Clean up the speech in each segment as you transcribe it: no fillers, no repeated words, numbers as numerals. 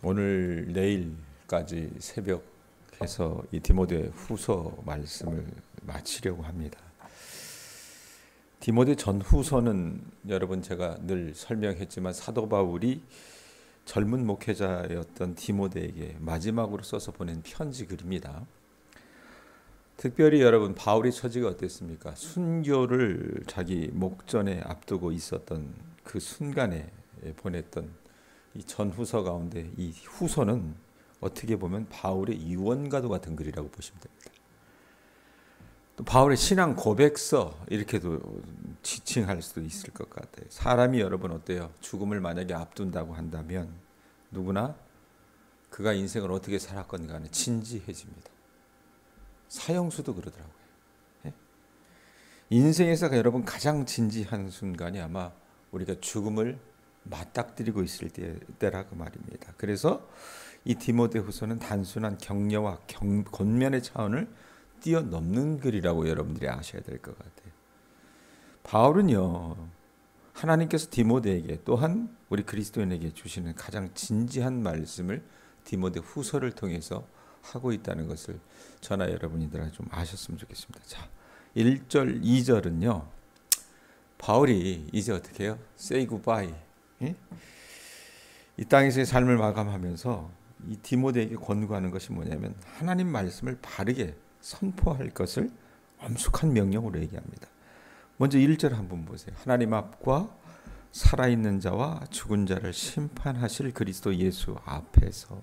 오늘 내일까지 새벽해서 이 디모데 후서 말씀을 마치려고 합니다. 디모데 전후서는 여러분 제가 늘 설명했지만 사도 바울이 젊은 목회자였던 디모데에게 마지막으로 써서 보낸 편지 글입니다. 특별히 여러분 바울의 처지가 어땠습니까? 순교를 자기 목전에 앞두고 있었던 그 순간에 보냈던 이 전후서 가운데 이 후서는 어떻게 보면 바울의 유언과도 같은 글이라고 보시면 됩니다. 또 바울의 신앙 고백서 이렇게도 지칭할 수도 있을 것 같아요. 사람이 여러분 어때요? 죽음을 만약에 앞둔다고 한다면 누구나 그가 인생을 어떻게 살았건 간에 진지해집니다. 사형수도 그러더라고요. 예? 인생에서 여러분 가장 진지한 순간이 아마 우리가 죽음을 맞닥뜨리고 있을 때라고 말입니다. 그래서 이 디모데후서는 단순한 격려와 권면의 차원을 뛰어넘는 글이라고 여러분들이 아셔야 될 것 같아요. 바울은요, 하나님께서 디모데에게 또한 우리 그리스도인에게 주시는 가장 진지한 말씀을 디모데후서를 통해서 하고 있다는 것을 저나 여러분들이 좀 아셨으면 좋겠습니다. 자, 1절, 2절은요. 바울이 이제 어떻게 해요? Say goodbye. 예? 이 땅에서의 삶을 마감하면서 이 디모데에게 권고하는 것이 뭐냐면 하나님 말씀을 바르게 선포할 것을 엄숙한 명령으로 얘기합니다. 먼저 1절 한번 보세요. 하나님 앞과 살아있는 자와 죽은 자를 심판하실 그리스도 예수 앞에서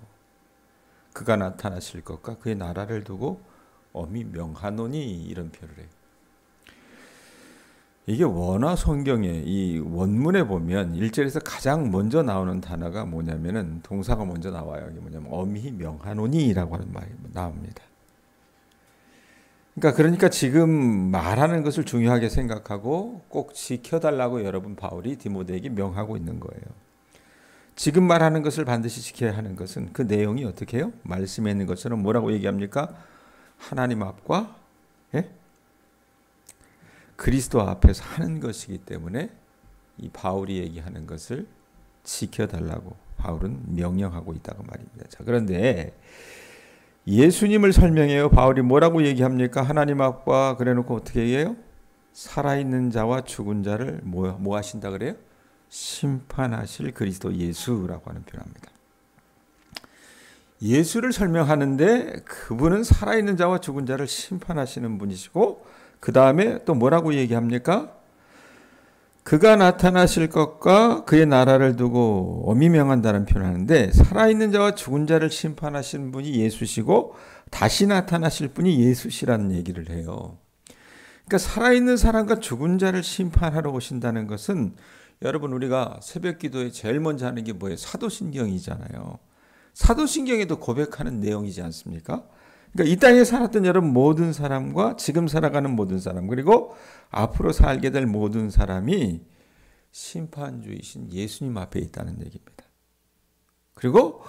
그가 나타나실 것과 그의 나라를 두고 엄히 명하노니, 이런 표현을 해요. 이게 원어 성경의 이 원문에 보면 1절에서 가장 먼저 나오는 단어가 뭐냐면은 동사가 먼저 나와요. 이게 뭐냐면 엄히 명하노니라고 하는 말이 나옵니다. 그러니까 지금 말하는 것을 중요하게 생각하고 꼭 지켜달라고 여러분 바울이 디모데에게 명하고 있는 거예요. 지금 말하는 것을 반드시 지켜야 하는 것은 그 내용이 어떻게 해요? 말씀에 있는 것처럼 뭐라고 얘기합니까? 하나님 앞과 그리스도 앞에서 하는 것이기 때문에 이 바울이 얘기하는 것을 지켜달라고 바울은 명령하고 있다고 말입니다. 자, 그런데 예수님을 설명해요. 바울이 뭐라고 얘기합니까? 하나님 앞과 그래놓고 어떻게 얘기해요? 살아있는 자와 죽은 자를 뭐 하신다 그래요? 심판하실 그리스도 예수라고 하는 표현입니다. 예수를 설명하는데 그분은 살아있는 자와 죽은 자를 심판하시는 분이시고 그 다음에 또 뭐라고 얘기합니까? 그가 나타나실 것과 그의 나라를 두고 엄히 명한다는 표현을 하는데 살아있는 자와 죽은 자를 심판하시는 분이 예수시고 다시 나타나실 분이 예수시라는 얘기를 해요. 그러니까 살아있는 사람과 죽은 자를 심판하러 오신다는 것은 여러분 우리가 새벽 기도에 제일 먼저 하는 게 뭐예요? 사도신경이잖아요. 사도신경에도 고백하는 내용이지 않습니까? 그러니까 이 땅에 살았던 여러분 모든 사람과 지금 살아가는 모든 사람 그리고 앞으로 살게 될 모든 사람이 심판주이신 예수님 앞에 있다는 얘기입니다. 그리고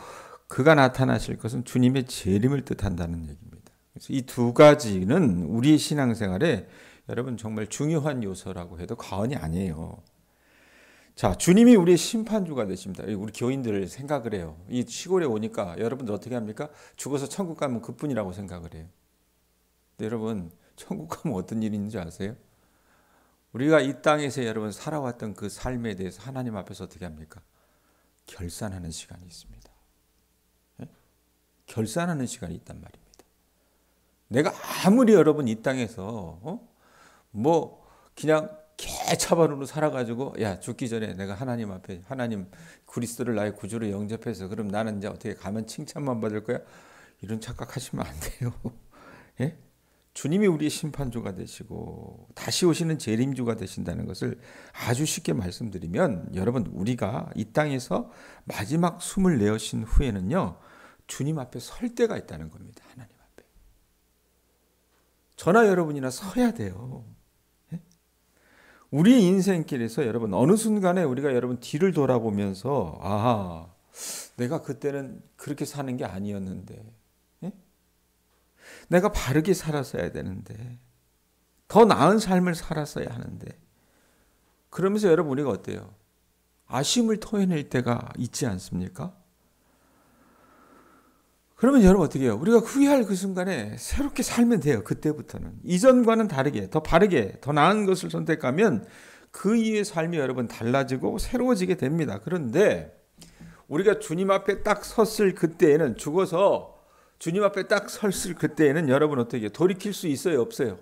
그가 나타나실 것은 주님의 재림을 뜻한다는 얘기입니다. 그래서 이 두 가지는 우리의 신앙생활에 여러분 정말 중요한 요소라고 해도 과언이 아니에요. 자, 주님이 우리의 심판주가 되십니다. 우리 교인들 생각을 해요. 이 시골에 오니까 여러분들 어떻게 합니까? 죽어서 천국 가면 그뿐이라고 생각을 해요. 근데 여러분, 천국 가면 어떤 일이 있는지 아세요? 우리가 이 땅에서 여러분 살아왔던 그 삶에 대해서 하나님 앞에서 어떻게 합니까? 결산하는 시간이 있습니다. 네? 결산하는 시간이 있단 말입니다. 내가 아무리 여러분 이 땅에서 그냥 개차반으로 살아가지고 야 죽기 전에 내가 하나님 앞에 하나님 그리스도를 나의 구주로 영접해서 그럼 나는 이제 어떻게 가면 칭찬만 받을 거야? 이런 착각하시면 안 돼요. 예? 주님이 우리의 심판주가 되시고 다시 오시는 재림주가 되신다는 것을 아주 쉽게 말씀드리면 여러분 우리가 이 땅에서 마지막 숨을 내어신 후에는요 주님 앞에 설 때가 있다는 겁니다. 하나님 앞에 저나 여러분이나 서야 돼요. 우리 인생길에서 여러분 어느 순간에 우리가 여러분 뒤를 돌아보면서 내가 그때는 그렇게 사는 게 아니었는데 내가 바르게 살았어야 되는데 더 나은 삶을 살았어야 하는데 그러면서 여러분 우리가 어때요? 아쉬움을 토해낼 때가 있지 않습니까? 그러면 여러분 어떻게 해요? 우리가 후회할 그 순간에 새롭게 살면 돼요. 그때부터는. 이전과는 다르게, 더 바르게, 더 나은 것을 선택하면 그 이후의 삶이 여러분 달라지고 새로워지게 됩니다. 그런데 우리가 주님 앞에 딱 섰을 그때에는, 죽어서 주님 앞에 딱 섰을 그때에는 여러분 어떻게 해요? 돌이킬 수 있어요? 없어요?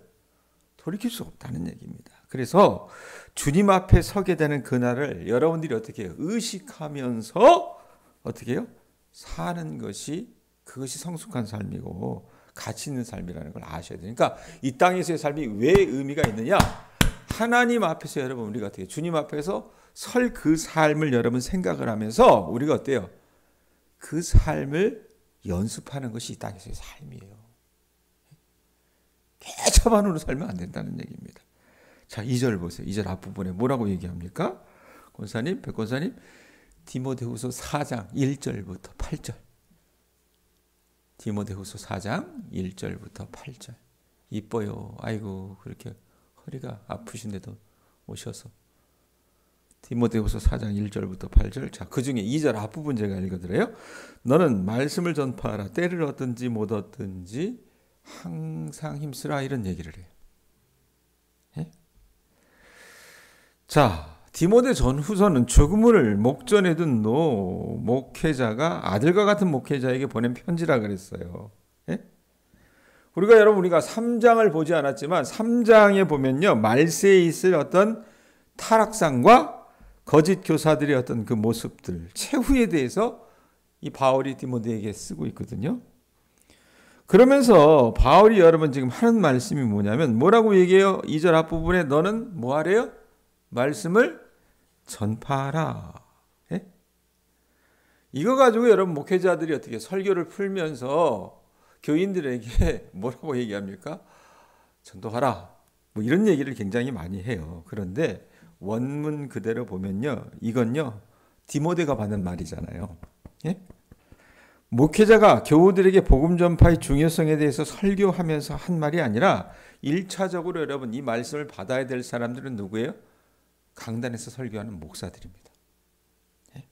돌이킬 수 없다는 얘기입니다. 그래서 주님 앞에 서게 되는 그날을 여러분들이 어떻게 해요? 의식하면서 어떻게 해요? 사는 것이, 그것이 성숙한 삶이고 가치 있는 삶이라는 걸 아셔야 돼요. 그러니까 이 땅에서의 삶이 왜 의미가 있느냐? 하나님 앞에서 여러분 우리가 어떻게 해요? 주님 앞에서 설 그 삶을 여러분 생각을 하면서 우리가 어때요? 그 삶을 연습하는 것이 이 땅에서의 삶이에요. 개차반으로 살면 안 된다는 얘기입니다. 자, 2절 보세요. 2절 앞부분에 뭐라고 얘기합니까? 권사님, 백권사님, 디모데후서 4장 1절부터 8절. 디모데후서 4장 1절부터 8절. 이뻐요. 아이고, 그렇게 허리가 아프신데도 오셔서. 디모데후서 4장 1절부터 8절. 자, 그 중에 2절 앞부분 제가 읽어드려요. 너는 말씀을 전파하라. 때를 얻든지 못 얻든지 항상 힘쓰라. 이런 얘기를 해요. 예? 자, 디모데 전후서는 죽음을 목전에 둔 노 목회자가 아들과 같은 목회자에게 보낸 편지라 그랬어요. 예? 우리가 3장을 보지 않았지만 3장에 보면요, 말세에 있을 어떤 타락상과 거짓 교사들의 어떤 그 모습들, 최후에 대해서 이 바울이 디모데에게 쓰고 있거든요. 그러면서 바울이 여러분 지금 하는 말씀이 뭐냐면 뭐라고 얘기해요? 2절 앞부분에 너는 뭐 하래요? 말씀을 전파하라. 예? 이거 가지고 여러분 목회자들이 어떻게 설교를 풀면서 교인들에게 뭐라고 얘기합니까? 전도하라. 뭐 이런 얘기를 굉장히 많이 해요. 그런데 원문 그대로 보면요, 이건요 디모데가 받는 말이잖아요. 예? 목회자가 교우들에게 복음 전파의 중요성에 대해서 설교하면서 한 말이 아니라 1차적으로 여러분 이 말씀을 받아야 될 사람들은 누구예요? 강단에서 설교하는 목사들입니다. 예?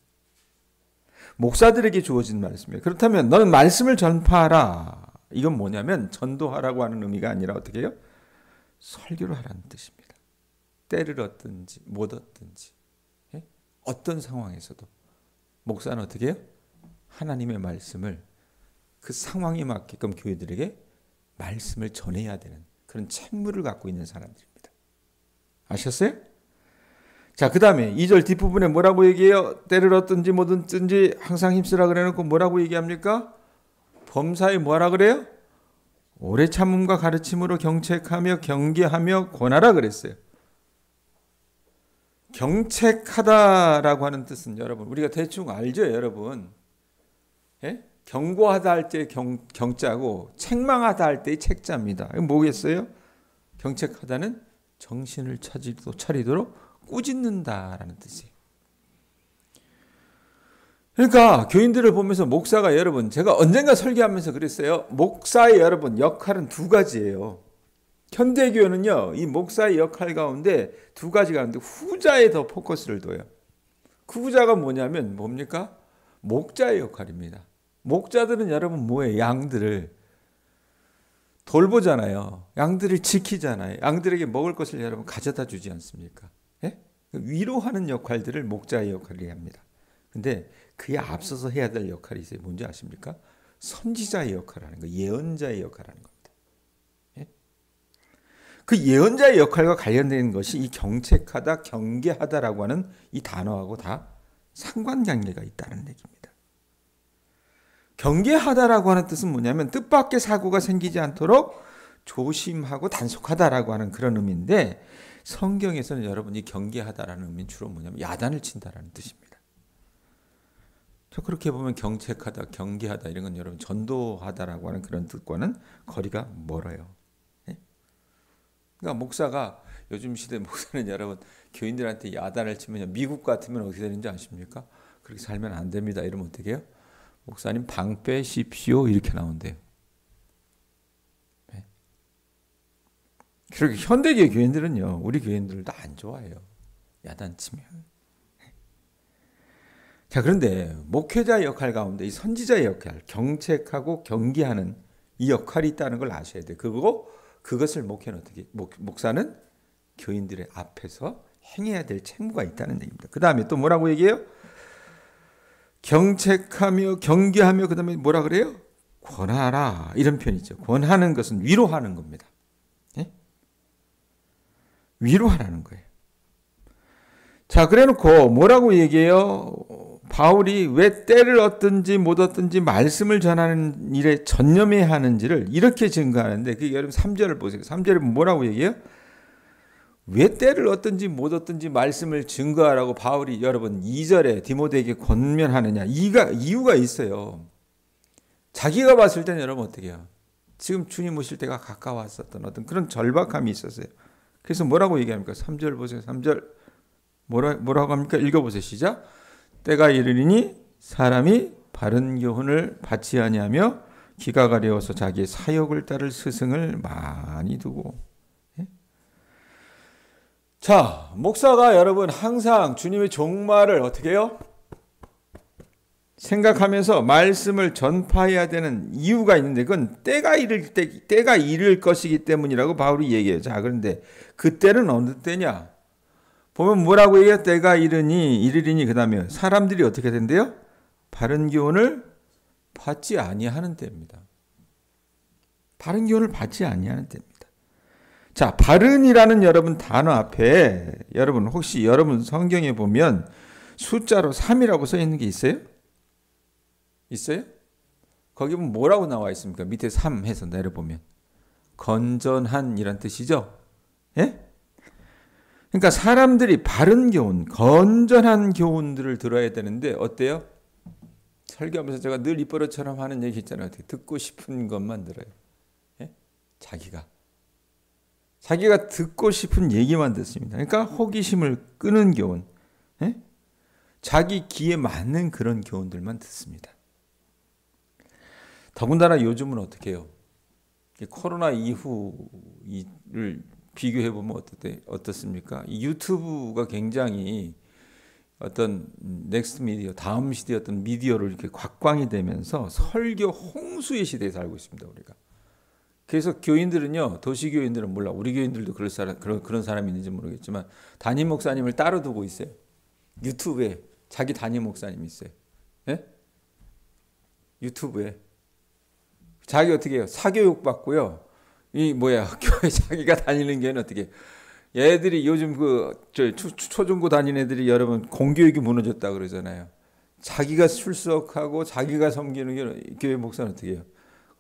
목사들에게 주어진 말씀이에요. 그렇다면 너는 말씀을 전파하라. 이건 뭐냐면 전도하라고 하는 의미가 아니라 어떻게 해요? 설교를 하라는 뜻입니다. 때를 얻든지 못 얻든지, 예? 어떤 상황에서도 목사는 어떻게 해요? 하나님의 말씀을 그 상황에 맞게끔 교회들에게 말씀을 전해야 되는 그런 책무를 갖고 있는 사람들입니다. 아셨어요? 자, 그 다음에 2절 뒷부분에 뭐라고 얘기해요? 때를 얻든지 못 얻든지 항상 힘쓰라 그래놓고 뭐라고 얘기합니까? 범사에 뭐라 그래요? 오래 참음과 가르침으로 경책하며 경계하며 권하라 그랬어요. 경책하다라고 하는 뜻은 여러분 우리가 대충 알죠, 여러분. 예? 경고하다 할 때 경자고 책망하다 할 때의 책자입니다. 이거 뭐겠어요? 경책하다는 정신을 차리도록 꾸짖는다라는 뜻이에요. 그러니까 교인들을 보면서 목사가 여러분, 제가 언젠가 설교하면서 그랬어요. 목사의 여러분 역할은 두 가지예요. 현대교회는요, 이 목사의 역할 가운데 두 가지가 있는데 후자에 더 포커스를 둬요. 그 후자가 뭐냐면 뭡니까? 목자의 역할입니다. 목자들은 여러분 뭐예요? 양들을 돌보잖아요. 양들을 지키잖아요. 양들에게 먹을 것을 여러분 가져다 주지 않습니까? 예? 위로하는 역할들을 목자의 역할이 합니다. 근데 그에 앞서서 해야 될 역할이 있어요. 뭔지 아십니까? 선지자의 역할을 하는 거, 예언자의 역할을 하는 겁니다. 예? 그 예언자의 역할과 관련된 것이 이 경책하다, 경계하다라고 하는 이 단어하고 다 상관관계가 있다는 얘기입니다. 경계하다라고 하는 뜻은 뭐냐면 뜻밖의 사고가 생기지 않도록 조심하고 단속하다라고 하는 그런 의미인데, 성경에서는 여러분이 경계하다라는 의미는 주로 뭐냐면 야단을 친다라는 뜻입니다. 그렇게 보면 경책하다, 경계하다 이런 건 여러분 전도하다라고 하는 그런 뜻과는 거리가 멀어요. 네? 그러니까 목사가, 요즘 시대 목사는 여러분 교인들한테 야단을 치면 미국 같으면 어떻게 되는지 아십니까? 그렇게 살면 안 됩니다. 이러면 어떻게 해요? 목사님 방 빼십시오 이렇게 나온대요. 네? 그렇게 현대계 교인들은요, 우리 교인들도 안 좋아해요. 야단치면. 자, 그런데 목회자 역할 가운데 이 선지자의 역할, 경책하고 경계하는 이 역할이 있다는 걸 아셔야 돼요. 그것을 목사는 교인들의 앞에서 행해야 될 책무가 있다는 얘기입니다. 그 다음에 또 뭐라고 얘기해요? 경책하며 경계하며 그 다음에 뭐라 그래요? 권하라, 이런 표현이죠. 권하는 것은 위로하는 겁니다. 예? 위로하라는 거예요. 자, 그래놓고 뭐라고 얘기해요? 바울이 왜 때를 얻든지 못 얻든지 말씀을 전하는 일에 전념해야 하는지를 이렇게 증거하는데, 그 여러분 3절을 보세요. 3절에 뭐라고 얘기해요? 왜 때를 얻든지 못 얻든지 말씀을 증거하라고 바울이 여러분 2절에 디모데에게 권면하느냐? 이유가 있어요. 자기가 봤을 때는 여러분 어떻게 해요? 지금 주님 오실 때가 가까웠었던 어떤 그런 절박함이 있었어요. 그래서 뭐라고 얘기합니까? 3절 보세요. 3절 뭐라고 합니까? 읽어보세요. 시작. 때가 이르리니 사람이 바른 교훈을 받지 아니하며 기가 가려워서 자기의 사욕을 따를 스승을 많이 두고. 예? 자, 목사가 여러분 항상 주님의 종말을 어떻게 해요? 생각하면서 말씀을 전파해야 되는 이유가 있는데, 그건 때가 이를 것이기 때문이라고 바울이 얘기해요. 자, 그런데 그 때는 어느 때냐? 보면 뭐라고 얘기해요? 때가 이르리니 그 다음에 사람들이 어떻게 된대요? 바른 교훈을 받지 아니하는 때입니다. 바른 교훈을 받지 아니하는 때입니다. 자, 바른이라는 여러분 단어 앞에 여러분 혹시 여러분 성경에 보면 숫자로 3이라고 써 있는 게 있어요? 있어요? 거기 보면 뭐라고 나와 있습니까? 밑에 3 해서 내려보면 건전한 이란 뜻이죠. 예? 그러니까 사람들이 바른 교훈, 건전한 교훈들을 들어야 되는데 어때요? 설교하면서 제가 늘 입버릇처럼 하는 얘기 있잖아요. 듣고 싶은 것만 들어요. 예? 자기가 듣고 싶은 얘기만 듣습니다. 그러니까 호기심을 끄는 교훈, 예? 자기 귀에 맞는 그런 교훈들만 듣습니다. 더군다나 요즘은 어떻게 해요? 코로나 이후를 비교해보면 어떻습니까? 이 유튜브가 굉장히 어떤 넥스트 미디어, 다음 시대의 어떤 미디어로 이렇게 곽광이 되면서 설교 홍수의 시대에 살고 있습니다, 우리가. 그래서 교인들은요, 도시교인들은 몰라. 우리 교인들도 그런 사람이 있는지 모르겠지만, 담임 목사님을 따로 두고 있어요. 유튜브에 자기 담임 목사님이 있어요. 예? 유튜브에. 자기 어떻게 해요? 사교육 받고요. 교회 자기가 다니는 교회는 어떻게, 애들이 요즘 초중고 다니는 애들이 여러분 공교육이 무너졌다 그러잖아요. 자기가 출석하고 자기가 섬기는 교회 목사는 어떻게 해요?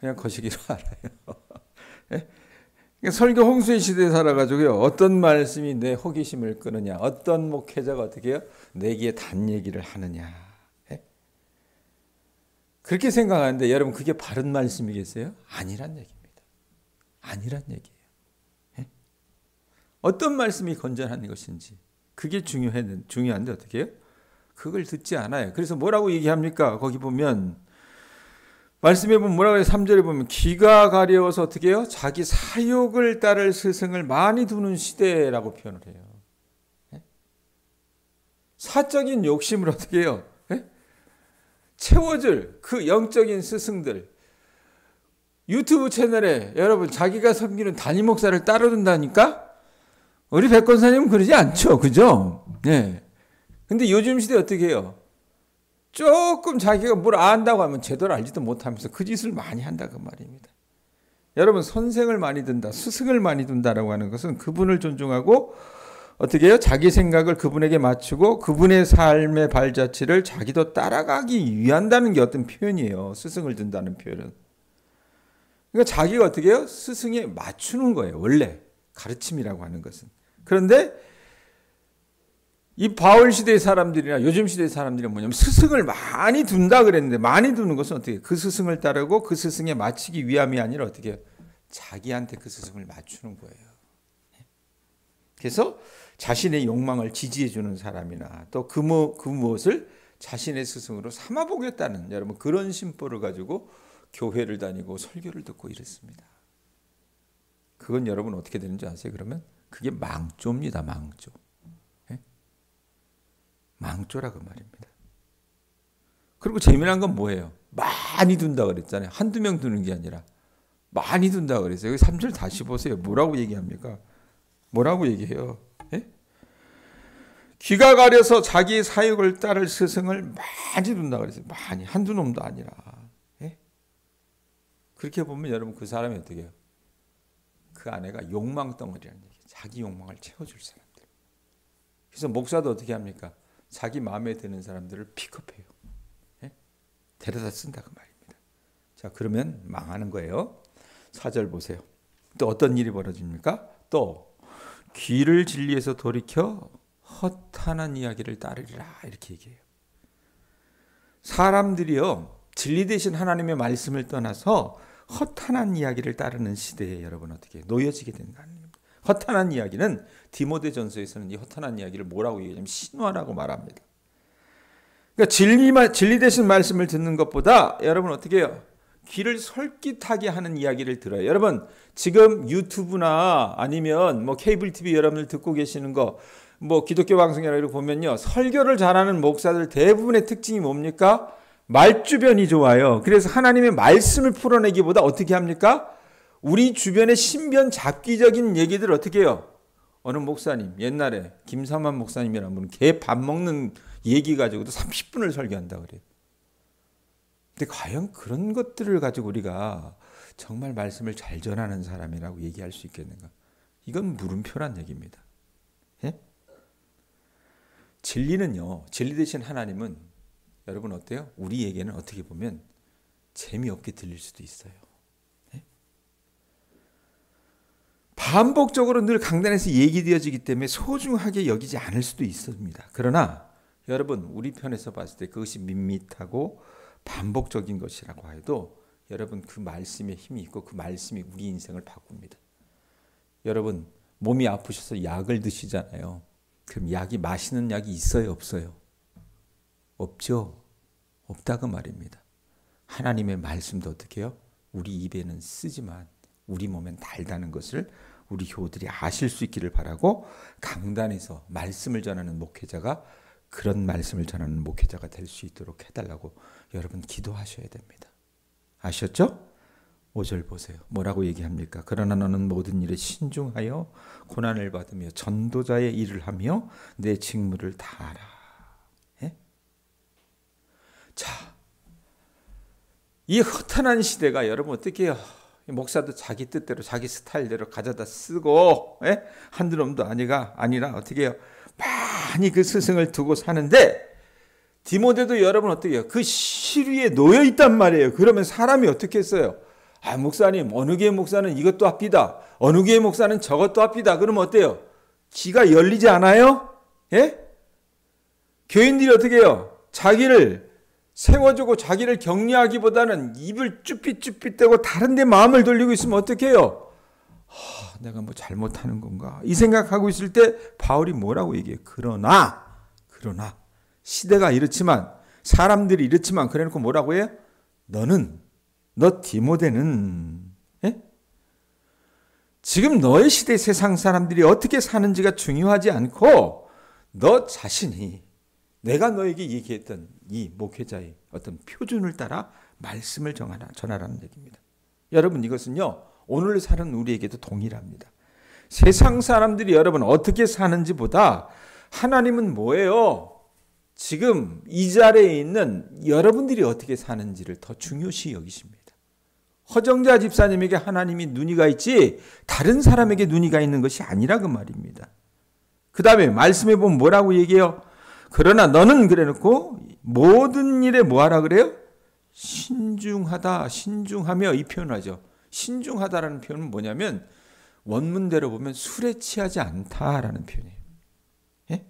그냥 거시기로 알아요. 예? 그러니까 설교 홍수의 시대에 살아가지고요. 어떤 말씀이 내 호기심을 끄느냐, 어떤 목회자가 어떻게 해요? 내게 단 얘기를 하느냐. 예? 그렇게 생각하는데 여러분 그게 바른 말씀이겠어요? 아니란 얘기입니다. 아니란 얘기예요. 예? 어떤 말씀이 건전한 것인지 그게 중요한데 어떻게 해요? 그걸 듣지 않아요. 그래서 뭐라고 얘기합니까? 거기 보면 말씀해 보면 뭐라고 해요? 3절에 보면 기가 가려워서 어떻게 해요? 자기 사욕을 따를 스승을 많이 두는 시대라고 표현을 해요. 예? 사적인 욕심을 어떻게 해요? 예? 채워줄 그 영적인 스승들, 유튜브 채널에 여러분 자기가 섬기는 담임 목사를 따라둔다니까? 우리 백권사님은 그러지 않죠. 그죠? 네. 근데 요즘 시대에 어떻게 해요? 조금 자기가 뭘 안다고 하면 제대로 알지도 못하면서 그 짓을 많이 한다 그 말입니다. 여러분 선생을 많이 둔다, 스승을 많이 둔다라고 하는 것은 그분을 존중하고 어떻게 해요? 자기 생각을 그분에게 맞추고 그분의 삶의 발자취를 자기도 따라가기 위한다는 게 어떤 표현이에요. 스승을 둔다는 표현은. 그러니까 자기가 어떻게 해요? 스승에 맞추는 거예요. 원래 가르침이라고 하는 것은. 그런데 이 바울 시대의 사람들이나 요즘 시대의 사람들은 뭐냐면 스승을 많이 둔다 그랬는데, 많이 두는 것은 어떻게 해요? 그 스승을 따르고 그 스승에 맞추기 위함이 아니라 어떻게 해요? 자기한테 그 스승을 맞추는 거예요. 그래서 자신의 욕망을 지지해 주는 사람이나 또 그 무엇을 자신의 스승으로 삼아보겠다는 여러분 그런 심보를 가지고 교회를 다니고 설교를 듣고 이랬습니다. 그건 여러분 어떻게 되는지 아세요? 그러면 그게 망조입니다. 망조. 예? 망조라고 말입니다. 그리고 재미난 건 뭐예요? 많이 둔다 그랬잖아요. 한두 명 두는 게 아니라 많이 둔다 그랬어요. 3절 다시 보세요. 뭐라고 얘기합니까? 뭐라고 얘기해요? 예? 귀가 가려서 자기 사욕을 따를 스승을 많이 둔다 그랬어요. 많이. 한두 놈도 아니라. 예? 그렇게 보면 여러분 그 사람이 어떻게 해요? 그 아내가 욕망 덩어리라는 얘기예요. 자기 욕망을 채워줄 사람들. 그래서 목사도 어떻게 합니까? 자기 마음에 드는 사람들을 픽업해요. 예? 데려다 쓴다 그 말입니다. 자, 그러면 망하는 거예요. 4절 보세요. 또 어떤 일이 벌어집니까? 또 귀를 진리에서 돌이켜 허탄한 이야기를 따르리라 이렇게 얘기해요. 사람들이요 진리 대신 하나님의 말씀을 떠나서 허탄한 이야기를 따르는 시대에 여러분 어떻게 놓여지게 된다. 허탄한 이야기는 디모데전서에서는 이 허탄한 이야기를 뭐라고 얘기하냐면 신화라고 말합니다. 그러니까 진리 대신 말씀을 듣는 것보다 여러분 어떻게 해요? 귀를 솔깃하게 하는 이야기를 들어요. 여러분 지금 유튜브나 아니면 뭐 케이블 TV 여러분들 듣고 계시는 거 뭐 기독교 방송이라 이렇게 보면요 설교를 잘하는 목사들 대부분의 특징이 뭡니까? 말주변이 좋아요. 그래서 하나님의 말씀을 풀어내기보다 어떻게 합니까? 우리 주변의 신변 잡기적인 얘기들 어떻게 해요? 어느 목사님 옛날에 김삼환 목사님이라는 분은 개 밥 먹는 얘기 가지고도 30분을 설교한다 그래요. 근데 과연 그런 것들을 가지고 우리가 정말 말씀을 잘 전하는 사람이라고 얘기할 수 있겠는가? 이건 물음표란 얘기입니다. 예? 진리는요. 진리 대신 하나님은 여러분 어때요? 우리에게는 어떻게 보면 재미없게 들릴 수도 있어요. 예? 반복적으로 늘 강단에서 얘기되어지기 때문에 소중하게 여기지 않을 수도 있습니다. 그러나 여러분 우리 편에서 봤을 때 그것이 밋밋하고 반복적인 것이라고 해도 여러분 그 말씀에 힘이 있고 그 말씀이 우리 인생을 바꿉니다. 여러분 몸이 아프셔서 약을 드시잖아요. 그럼 약이 마시는 약이 있어요 없어요? 없죠. 없다고 말입니다. 하나님의 말씀도 어떻게 해요? 우리 입에는 쓰지만 우리 몸엔 달다는 것을 우리 교우들이 아실 수 있기를 바라고 강단에서 말씀을 전하는 목회자가 그런 말씀을 전하는 목회자가 될 수 있도록 해달라고 여러분 기도하셔야 됩니다. 아셨죠? 5절 보세요. 뭐라고 얘기합니까? 그러나 너는 모든 일에 신중하여 고난을 받으며 전도자의 일을 하며 내 직무를 다하라. 예? 자, 이 허탄한 시대가 여러분 어떻게 해요? 목사도 자기 뜻대로 자기 스타일대로 가져다 쓰고 예? 한두 놈도 아니라 어떻게 해요? 많이 그 스승을 두고 사는데 디모데도 여러분 어떻게 해요? 그 시류에 놓여 있단 말이에요. 그러면 사람이 어떻게 했어요? 아, 목사님 어느 교회 목사는 이것도 합디다. 어느 교회 목사는 저것도 합디다. 그러면 어때요? 귀가 열리지 않아요? 예? 교인들이 어떻게 해요? 자기를 세워주고 자기를 격려하기보다는 입을 쭈삣쭈삣 대고 다른 데 마음을 돌리고 있으면 어떻게 해요? 내가 뭐 잘못하는 건가? 이 생각하고 있을 때 바울이 뭐라고 얘기해요? 그러나 시대가 이렇지만 사람들이 이렇지만 그래놓고 뭐라고 해요? 너 디모데는 예? 지금 너의 시대 세상 사람들이 어떻게 사는지가 중요하지 않고 너 자신이 내가 너에게 얘기했던 이 목회자의 어떤 표준을 따라 말씀을 전하라는 얘기입니다. 여러분 이것은요. 오늘 사는 우리에게도 동일합니다. 세상 사람들이 여러분 어떻게 사는지보다 하나님은 뭐예요? 지금 이 자리에 있는 여러분들이 어떻게 사는지를 더 중요시 여기십니다. 허정자 집사님에게 하나님이 눈이가 있지 다른 사람에게 눈이가 있는 것이 아니라 그 말입니다. 그 다음에 말씀해 보면 뭐라고 얘기해요? 그러나 너는 그래놓고 모든 일에 뭐하라 그래요? 신중하며 이 표현을 하죠. 신중하다라는 표현은 뭐냐면 원문대로 보면 술에 취하지 않다라는 표현이에요. 예?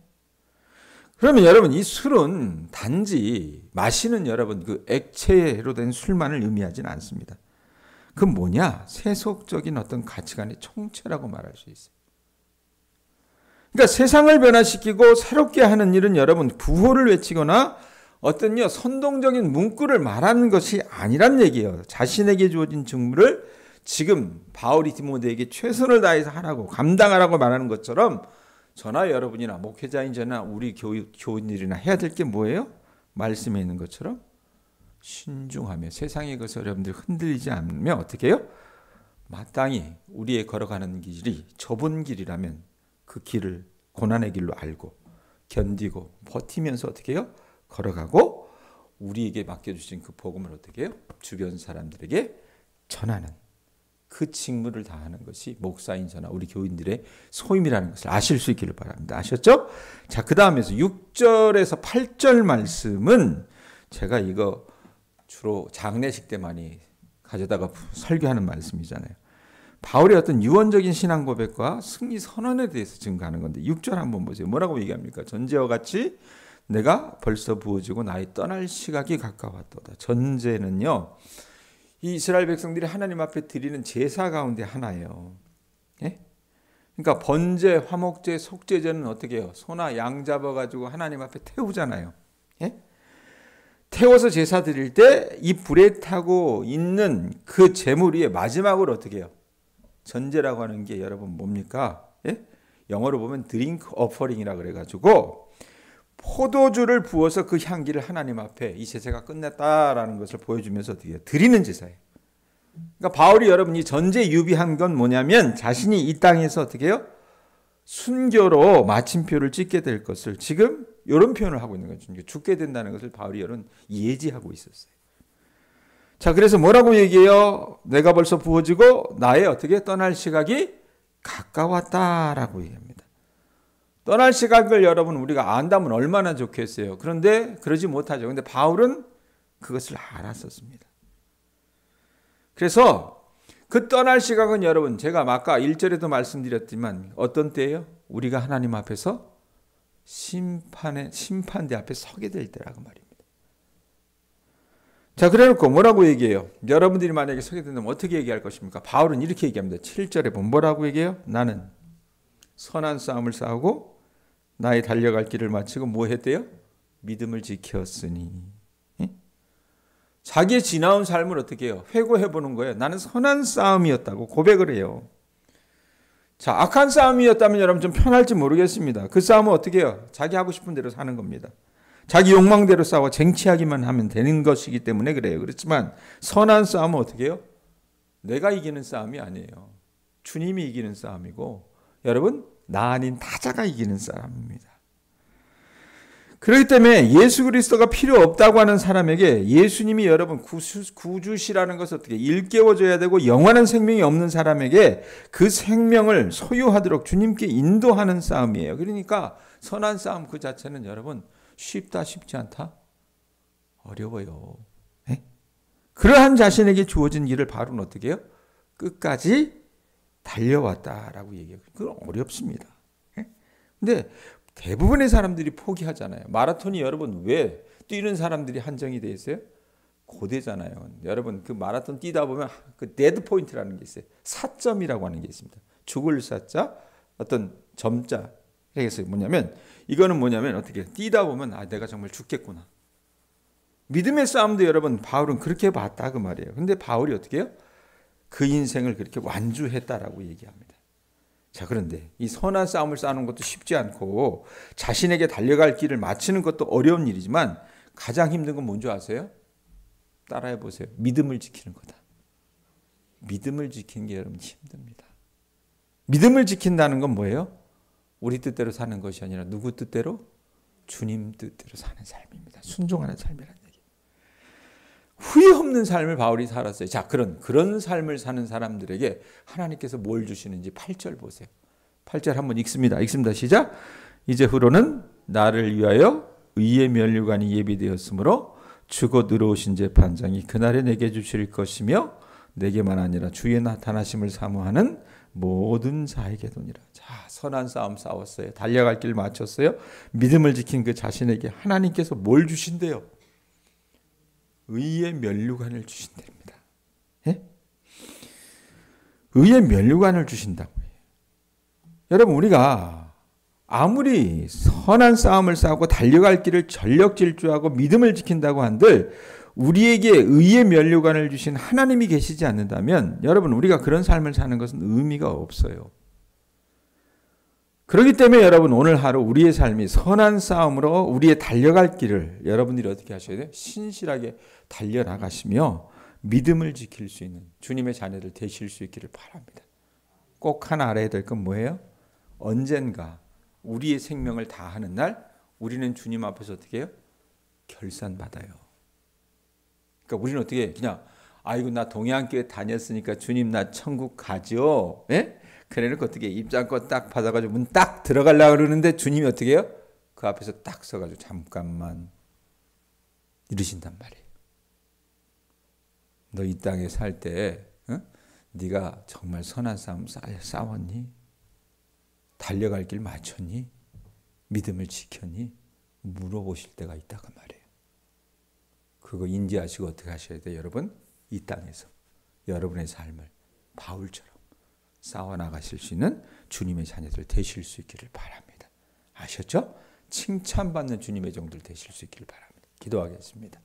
그러면 여러분 이 술은 단지 마시는 여러분 그 액체로 된 술만을 의미하지는 않습니다. 그 뭐냐? 세속적인 어떤 가치관의 총체라고 말할 수 있어요. 그러니까 세상을 변화시키고 새롭게 하는 일은 여러분 구호를 외치거나 어떤 선동적인 문구를 말하는 것이 아니란 얘기예요. 자신에게 주어진 직무를 지금 바울이 디모데에게 최선을 다해서 하라고 감당하라고 말하는 것처럼 저나 여러분이나 목회자인 저나 우리 교인들이나 해야 될 게 뭐예요? 말씀에 있는 것처럼 신중하며 세상의 것을 여러분들 흔들리지 않으면 어떻게 해요? 마땅히 우리의 걸어가는 길이 좁은 길이라면 그 길을 고난의 길로 알고 견디고 버티면서 어떻게 해요? 걸어가고 우리에게 맡겨주신 그 복음을 어떻게 해요? 주변 사람들에게 전하는 그 직무를 다하는 것이 목사인 저나 우리 교인들의 소임이라는 것을 아실 수 있기를 바랍니다. 아셨죠? 자, 그 다음에서 6절에서 8절 말씀은 제가 이거 주로 장례식 때 많이 가져다가 설교하는 말씀이잖아요. 바울의 어떤 유언적인 신앙 고백과 승리 선언에 대해서 증거하는 건데 6절 한번 보세요. 뭐라고 얘기합니까? 전제와 같이 내가 벌써 부어지고 나의 떠날 시각이 가까웠도다. 전제는요, 이 이스라엘 백성들이 하나님 앞에 드리는 제사 가운데 하나예요. 예? 그러니까 번제, 화목제, 속제제는 어떻게 해요? 소나 양 잡아가지고 하나님 앞에 태우잖아요. 예? 태워서 제사 드릴 때 이 불에 타고 있는 그 제물 위에 마지막으로 어떻게 해요? 전제라고 하는 게 여러분 뭡니까? 예? 영어로 보면 드링크 어퍼링이라 그래가지고 포도주를 부어서 그 향기를 하나님 앞에 이 제사가 끝났다라는 것을 보여주면서 어떻게 해요? 드리는 제사예요. 그러니까 바울이 여러분이 전제 유비한 건 뭐냐면 자신이 이 땅에서 어떻게 해요? 순교로 마침표를 찍게 될 것을 지금 이런 표현을 하고 있는 거죠. 죽게 된다는 것을 바울이 여러분 예지하고 있었어요. 자, 그래서 뭐라고 얘기해요? 내가 벌써 부어지고 나의 어떻게 떠날 시각이 가까웠다라고 얘기합니다. 떠날 시각을 여러분 우리가 안다면 얼마나 좋겠어요. 그런데 그러지 못하죠. 그런데 바울은 그것을 알았었습니다. 그래서 그 떠날 시각은 여러분 제가 아까 1절에도 말씀드렸지만 어떤 때예요? 우리가 하나님 앞에서 심판대 앞에 서게 될 때라고 말입니다. 자, 그래놓고 뭐라고 얘기해요? 여러분들이 만약에 서게 된다면 어떻게 얘기할 것입니까? 바울은 이렇게 얘기합니다. 7절에 보면 뭐라고 얘기해요? 나는 선한 싸움을 싸우고 나의 달려갈 길을 마치고 뭐 했대요? 믿음을 지켰으니. 자기의 지나온 삶을 어떻게 해요? 회고해보는 거예요. 나는 선한 싸움이었다고 고백을 해요. 자, 악한 싸움이었다면 여러분 좀 편할지 모르겠습니다. 그 싸움은 어떻게 해요? 자기 하고 싶은 대로 사는 겁니다. 자기 욕망대로 싸워 쟁취하기만 하면 되는 것이기 때문에 그래요. 그렇지만 선한 싸움은 어떻게 해요? 내가 이기는 싸움이 아니에요. 주님이 이기는 싸움이고 여러분 나 아닌 타자가 이기는 싸움입니다. 그렇기 때문에 예수 그리스도가 필요 없다고 하는 사람에게 예수님이 여러분 구주시라는 것을 어떻게 일깨워줘야 되고 영원한 생명이 없는 사람에게 그 생명을 소유하도록 주님께 인도하는 싸움이에요. 그러니까 선한 싸움 그 자체는 여러분 쉽다 쉽지 않다? 어려워요. 네? 그러한 자신에게 주어진 일을 바로는 어떻게 해요? 끝까지 달려왔다라고 얘기해요. 그건 어렵습니다. 근데 대부분의 사람들이 포기하잖아요. 마라톤이 여러분 왜 뛰는 사람들이 한정이 돼 있어요? 고대잖아요. 여러분 그 마라톤 뛰다 보면 그 데드 포인트라는 게 있어요. 사점이라고 하는 게 있습니다. 죽을 사자, 어떤 점자. 그래서 뭐냐면 이거는 뭐냐면 어떻게 뛰다 보면 아 내가 정말 죽겠구나. 믿음의 싸움도 여러분 바울은 그렇게 봤다 그 말이에요. 근데 바울이 어떻게 해요? 그 인생을 그렇게 완주했다라고 얘기합니다. 자, 그런데 이 선한 싸움을 싸우는 것도 쉽지 않고 자신에게 달려갈 길을 마치는 것도 어려운 일이지만 가장 힘든 건 뭔지 아세요? 따라해 보세요. 믿음을 지키는 거다. 믿음을 지키는 게 여러분 힘듭니다. 믿음을 지킨다는 건 뭐예요? 우리 뜻대로 사는 것이 아니라 누구 뜻대로? 주님 뜻대로 사는 삶입니다. 순종하는 삶이라는 얘기. 후회 없는 삶을 바울이 살았어요. 자, 그런 삶을 사는 사람들에게 하나님께서 뭘 주시는지 8절 보세요. 8절 한번 읽습니다. 시작. 이제후로는 나를 위하여 의의 면류관이 예비되었으므로 주곧 늘어오신 재판장이 그날에 내게 주실 것이며 내게만 아니라 주의 나타나심을 사모하는 모든 자에게도니라. 자, 선한 싸움 싸웠어요. 달려갈 길 마쳤어요. 믿음을 지킨 그 자신에게 하나님께서 뭘 주신대요? 의의 면류관을 주신답니다. 예? 의의 면류관을 주신다고 해요. 여러분 우리가 아무리 선한 싸움을 싸우고 달려갈 길을 전력 질주하고 믿음을 지킨다고 한들 우리에게 의의 면류관을 주신 하나님이 계시지 않는다면 여러분 우리가 그런 삶을 사는 것은 의미가 없어요. 그렇기 때문에 여러분 오늘 하루 우리의 삶이 선한 싸움으로 우리의 달려갈 길을 여러분들이 어떻게 하셔야 돼요? 신실하게 달려나가시며 믿음을 지킬 수 있는 주님의 자녀들 되실 수 있기를 바랍니다. 꼭 하나 알아야 될 건 뭐예요? 언젠가 우리의 생명을 다하는 날 우리는 주님 앞에서 어떻게 해요? 결산받아요. 그러니까 우리는 어떻게 그냥 아이고 나 동양교회 다녔으니까 주님 나 천국 가죠. 예? 그래놓고 어떻게 입장권 딱 받아가지고 문 딱 들어가려고 그러는데 주님이 어떻게 해요? 그 앞에서 딱 서가지고 잠깐만 이러신단 말이에요. 너 이 땅에 살 때 네가 정말 선한 싸움 싸웠니? 달려갈 길 맞췄니? 믿음을 지켰니? 물어보실 때가 있다고 말이에요. 그거 인지하시고 어떻게 하셔야 돼요? 여러분 이 땅에서 여러분의 삶을 바울처럼 싸워나가실 수 있는 주님의 자녀들 되실 수 있기를 바랍니다. 아셨죠? 칭찬받는 주님의 종들 되실 수 있기를 바랍니다. 기도하겠습니다.